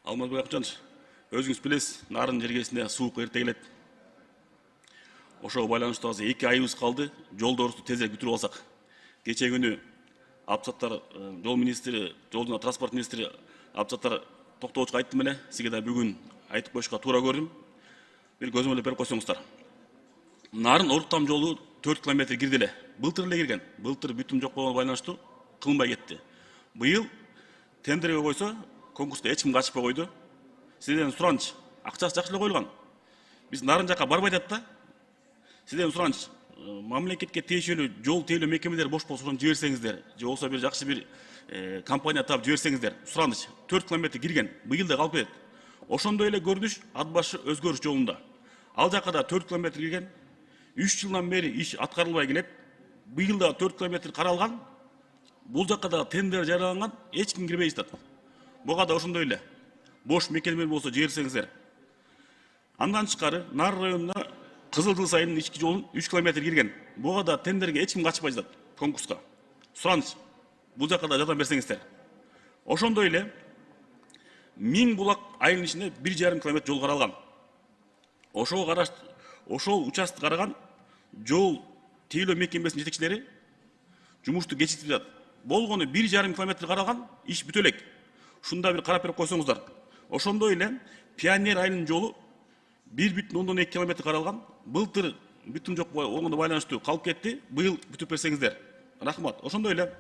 Алмазбек Акчанович, өзүңүз билесиз, нарын жергесинде суук эрте келет. Ошого байланыштуу азыр 2 айыбыз калды. Жолдорубузду тезирээк бүтүрүп алсак. Кече күнү Абсаттар жол министри, жол жана транспорт министри Абсаттар Токтогучка айттым эле. Сизге да бүгүн айтып коюшка туура көрдүм. Бир көзөмөлдөп берип койсоңуздар. Нарын Оруктам жолу 4 километр кирди эле. Былтыр эле кирген. Былтыр бүтүм жок болгонго байланыштуу кылынбай кетти. Быйыл тендерге койсо, конкурска эч ким катышпай койду. Сизден сураныч, акчасы жакшы эле коюлган. Биз нарын жака барбай атат да. Сизден сураныч, мамлекетке тиешелүү жол тейлөө мекемелери бош болсо ошону жиберсеңиздер, же болсо бир жакшы бир компания таап жиберсеңиздер. Сураныч, 4 километр кирген, быйыл да калып кетет. Ошондой эле көрүнүш ат башы өзгөрүш жолунда. Ал жака да 4 километр кирген. 3 жылдан бери иш аткарылбай келет. Быйыл да 4 километр каралган. Бул жака да тендер жарыяланган, эч ким кирбей жатат. Буга да ошондой эле. Бош мекемелер болсо жиберсеңиздер. Андан тышкары Нар районуна Кызылдыл сайынын ички жолун 3 километр кирген. Буга да тендерге эч ким катышпай жатат конкурска. Сураныч, бул жака да жардам берсеңиздер. Ошондой эле Миң булак айылынын ичинде 1,5 километр жол каралган. Ошол участок караган жол тейлөө мекемесинин жетекчилери жумушту кечиктип жатат. Болгону 1,5 километр каралган, иш бүтө элек. Ушунда бир карап берип койсоңуздар. Ошондой эле Пионер айылынын жолу 1,2 километр каралган. Былтыр бүтүм жок болгондо байланыштуу калып кетти. Быйыл бүтүп берсеңиздер. Рахмат. Ошондой эле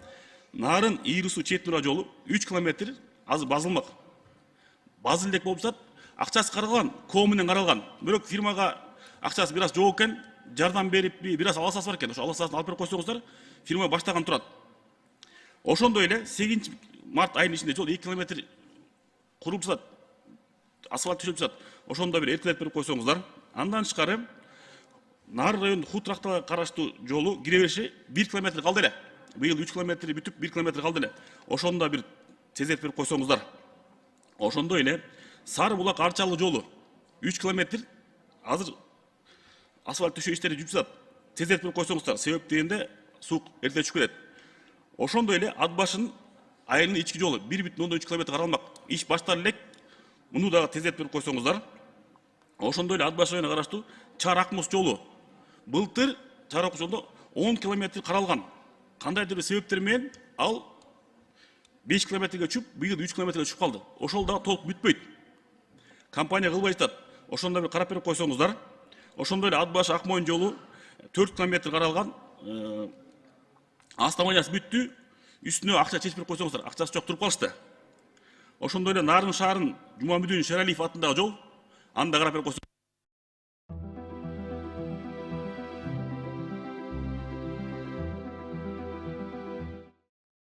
Нарын Ийрусу Чет Нура жолу 3 километр азыр базылмак. Базыл элек болуп жатат. Акчасы каралган, коо менен каралган. Бирок фирмага акчасы бир аз жок экен, жардам берип, бир аз аласасы бар экен. Ошо аласасын алып берип койсоңуздар, фирма баштаган турат. Ошондой эле 8 март айынын ичинде жол 2 километр курулуп жатат. Асфальт төшөлүп жатат. Ошондо бир эркелетип берип койсоңуздар. Андан тышкары Нарын районунун Хутрактага караштуу жолу кире бериши 1 километр калды эле. Быйыл 3 километр бүтүп 1 километр калды эле. Ошондо бир тезертип берип койсоңуздар. Ошондой эле Сары булак Арчалы жолу 3 километр азыр асфальт төшөө иштери жүрүп жатат. Тезертип берип койсоңуздар. Себеп дегенде суук эрте түшүп кетет. Ошондой эле Ат башынын айылынын ички жолу 1,3 километр каралмак. Иш башталып элек. Муну дагы тезертип берип койсоңуздар. Ошондой эле Ат баш районуна караштуу Чар Акмус жолу. Былтыр Чар Акмус жолу 10 километр каралган. Кандайдыр бир себептер менен ал 5 километрге чүп, быйыл 3 километрге чүп калды. Ошол дагы толук бүтпөйт. Компания кылбай жатат. Ошондо бир карап берип койсоңуздар. Ошондой эле Ат баш Акмойын жолу 4 километр каралган. Астаманиясы бүттү. Үстүнө акча чечип берип койсоңуздар. Акчасы жок туруп калышты. Ошондой эле Нарын шаарынын Жумамүдүн Шералиев атындагы жол, анда карап берип койсоңуздар.